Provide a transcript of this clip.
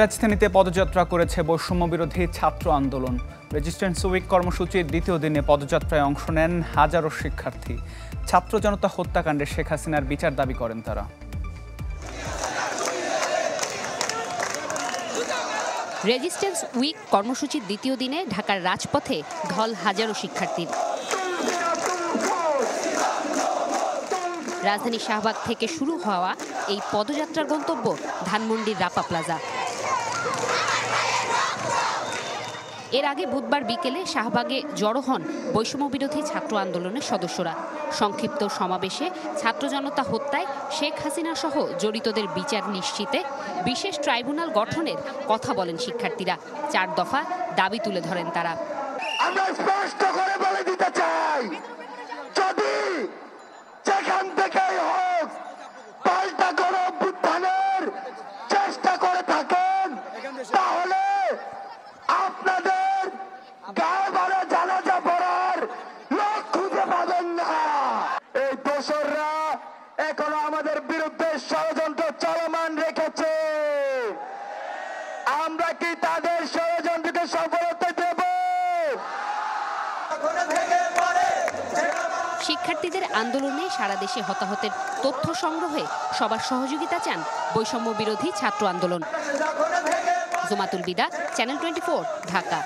রাজধানীতে পদযাত্রা করেছে বৈষম্য বিরোধী ছাত্র আন্দোলন। রেজিস্ট্যান্স উইক কর্মসূচির দ্বিতীয় দিনে পদযাত্রায় অংশ নেন হাজারো শিক্ষার্থী। ছাত্র জনতা হত্যাকাণ্ডে শেখ হাসিনার বিচার দাবি করেন তারা। রেজিস্ট্যান্স উইক কর্মসূচির দ্বিতীয় দিনে ঢাকার রাজপথে ঢল হাজারো শিক্ষার্থীর। রাজধানী শাহবাগ থেকে শুরু হওয়া এই পদযাত্রার গন্তব্য ধানমন্ডির রাপা প্লাজা। এর আগে বুধবার বিকেলে শাহবাগে জড়ো হন বৈষম্য বিরোধী ছাত্র আন্দোলনের সদস্যরা। সংক্ষিপ্ত সমাবেশে ছাত্র জনতা হত্যায় শেখ হাসিনা সহ জড়িতদের বিচার নিশ্চিতে বিশেষ ট্রাইব্যুনাল গঠনের কথা বলেন শিক্ষার্থীরা। 4 দফা দাবি তুলে ধরেন তারা। আমরা স্পষ্ট করে বলে দিতে চাই, যদি যেখান থেকেই হোক পাল্টা গণ অভ্যুত্থানের চেষ্টা করে থাকেন, তাহলে আপনাদের গায়ে বাড়া জানাজা পড়ার লোক খুঁজে পাবেন না। এই দোসররা এখনো আমাদের বিরুদ্ধে ষড়যন্ত্র চলমান রেখেছে। আমরা কি তাদের ষড়যন্ত্রকে সফলতা দেব? শিক্ষার্থীদের আন্দোলনে সারা দেশে হতাহতের তথ্য সংগ্রহে সবার সহযোগিতা চান বৈষম্য বিরোধী ছাত্র আন্দোলন। জুমাতুল বিদা, চ্যানেল 24, ঢাকা।